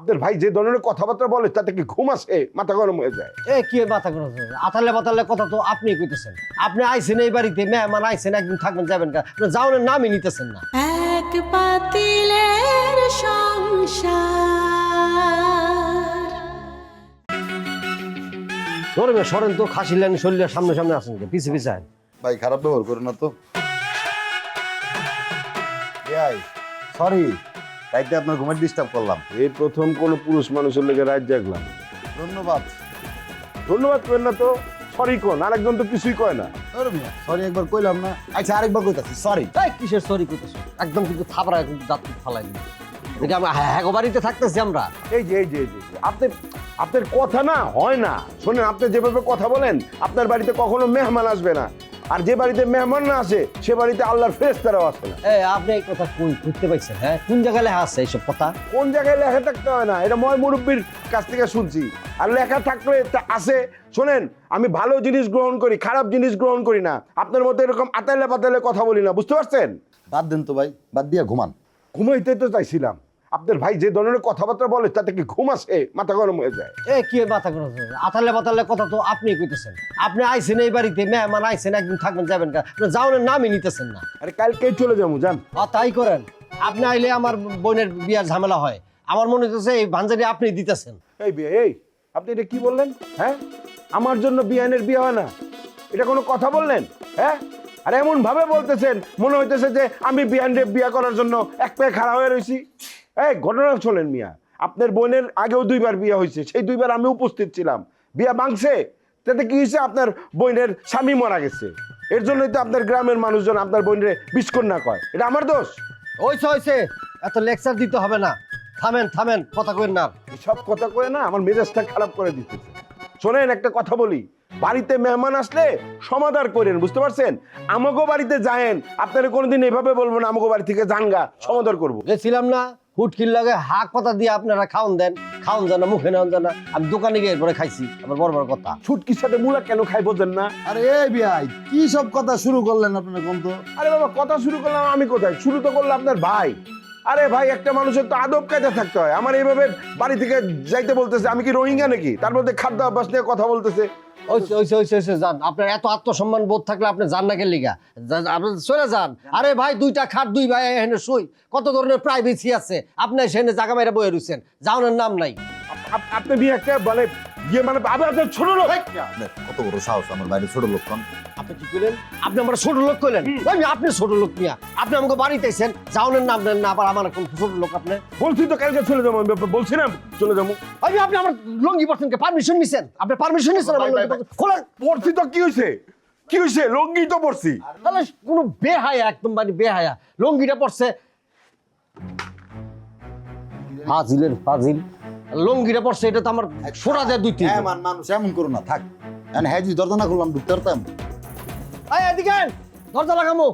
আপনার ভাই যে ধরনের কথাবার্তা বলে তাতে কি ঘুম আসে, মাথা গরম হয়ে যায়। কি মাথা গরম হচ্ছে? আতালে বাতালে কথা তো আপনি কইতেছেন। আপনি আইছেন এই বাড়িতে, মেহমান আইছেন, একদিন থাকবেন যাবেন কা, যাওনের নামই নিতেছেন না। এক পাতিলের সংসার। ধরে সরেন তো, খাসি লাইন শরীরের সামনে সামনে আসেন, পিছে পিছে আইন। ভাই খারাপ ব্যবহার করো না তো। সরি, রাইতে আপনার ঘুমের ডিস্টার্ব করলাম। এই প্রথম কোনো পুরুষ মানুষের লেগে রাত জাগলাম। ধন্যবাদ। ধন্যবাদ করেন না তো, সরি কোন, আরেকজন তো কিছুই কয় না। সরি একবার কইলাম না, আচ্ছা আরেকবার কইতাছি সরি। এই কিসের সরি কইতেছ? একদম কিন্তু থাবড়া কিন্তু দাঁত ফালাই দিন। দেখি আমরা হ্যাঁ বাড়িতে থাকতেছি আমরা। এই যে আপনার কথা না হয় না। শোনেন, আপনি যেভাবে কথা বলেন, আপনার বাড়িতে কখনো মেহমান আসবে না, আর যে বাড়িতে মেহমান না আসে সে বাড়িতে আল্লাহর ফেরেশতারাও আসে না। আপনি এই কথা কই করতে পাইছেন? হ্যাঁ, কোন জায়গায় লেখা আছে এইসব কথা? কোন জায়গায় লেখা থাকতে হয় না, এটা ময় মুরব্বীর কাছ থেকে শুনছি। আর লেখা থাকলে আছে। শোনেন, আমি ভালো জিনিস গ্রহণ করি, খারাপ জিনিস গ্রহণ করি না। আপনার মতো এরকম আতালে পাতালে কথা বলি না, বুঝতে পারছেন? বাদ দেন তো ভাই, বাদ দিয়া ঘুমান। ঘুমাইতে তো চাইছিলাম। আপনার ভাই যে ধরনের কথাবার্তা বলে তাতে কি ঘুম আসে, মাথা গরম হয়ে যায়। কি মাথা গরম হচ্ছে? আতালে বাতালে কথা তো আপনি কইতেছেন। আপনি আইছেন এই বাড়িতে, মেহমান আইছেন, একদিন থাকবেন যাবেন কা, যাওনের নামই নিতেছেন না। আরে কালকেই চলে যাবো, যান। তাই করেন। আপনি আইলে আমার বোনের বিয়ার ঝামেলা হয়। আমার মনে হচ্ছে এই ভাঞ্জারি আপনি দিতেছেন। এই আপনি এটা কি বললেন? হ্যাঁ, আমার জন্য বিয়ানের বিয়ে হয় না, এটা কোনো কথা বললেন? হ্যাঁ, আর এমন ভাবে বলতেছেন মনে হইতেছে যে আমি বিয়ানের বিয়ে করার জন্য এক পায়ে খাড়া হয়ে রয়েছি। এই ঘটনা শোনেন মিয়া, আপনার বোনের আগেও 2 বার বিয়ে হয়েছে, সেই 2 বার আমি উপস্থিত ছিলাম। বিয়ে ভাঙছে, তাতে কি হয়েছে? আপনার বোনের স্বামী মারা গেছে। এর জন্যই তো আপনার গ্রামের মানুষজন আপনার বোনের বিস্কন্যা কয়। এটা আমার দোষ? হইছে, এত লেকচার দিতে হবে না। থামেন, কথা কইেন না। সব কথা কয়ে না আমার মেজাজটা খারাপ করে দিতেছে। শোনেন, একটা কথা বলি, বাড়িতে মেহমান আসলে সমাদর করেন, বুঝতে পারছেন? আমাগো বাড়িতে যায়েন, আপনারা কোনোদিন এভাবে বলবো না আমাগো বাড়ি থেকে জানগা, সমাদর করবো। গেছিলাম না, হুটকির লাগে হাক কথা দিয়ে আপনারা খাওন দেন, খাওন জানা, মুখে নেওয়ান জানা। আমি দোকানে গিয়ে এরপরে খাইছি, আমার বড় কথা। ছুটকির সাথে মুলা কেন খাই বোঝেন না? আরে এই ভাই, কি সব কথা শুরু করলেন আপনারা কোন তো? আরে বাবা, কথা শুরু করলাম আমি কোথায়? শুরু তো করলো আপনার ভাই। আরে ভাই, একটা মানুষের তো আদব কায়দা থাকতে হয়। আমার এইভাবে বাড়ি থেকে যাইতে বলতেছে, আমি কি রোহিঙ্গা নাকি? তার মধ্যে খাদ্য অভ্যাস নিয়ে কথা বলতেছে। যান, আপনার এত আত্মসম্মান বোধ থাকলে আপনি যান না কেন লিগা? আপনি চলে যান। আরে ভাই, 2টা খাট 2 ভাই এখানে শুই, কত ধরনের প্রাইভেসি আছে। আপনি সেখানে জায়গা মেরে বয়ে রয়েছেন, যাওনের নাম নাই। আপনি বিয়ে একটা মানে আপনার ছোট লোক। কত বড় সাহস আমার বাইরে ছোট লোক কোন? আপনি কি কইলেন? আপনি আমার ছোট লোক কইলেন? আপনি ছোট লোক মিয়া, আপনি আমাকে বাড়িতে এসেছেন, যাওনের নাম নেন না, আবার আমার কোন ছোট লোক আপনি? বলছি তো কালকে চলে যাবো, বলছি না চলে যাবো। আপনি আমার লঙ্গি পরছেন কে? পারমিশন নিছেন? আপনি পারমিশন নিছেন আমার লঙ্গি পরতে? খোলেন। পড়ছি তো, কি হয়েছে? লঙ্গি তো পড়ছি। তাহলে কোনো বেহায়া, একদম মানে বেহায়া লঙ্গিটা পরছে। ফাজিল লঙ্গিটা পরছে, এটা তো আমার সোনা দেয় 2-3। মানুষ এমন করো না, থাক। হ্যাঁ, যদি দরজা না করলাম ঢুকতে পারতাম। এদিকে দরজা লাগামো।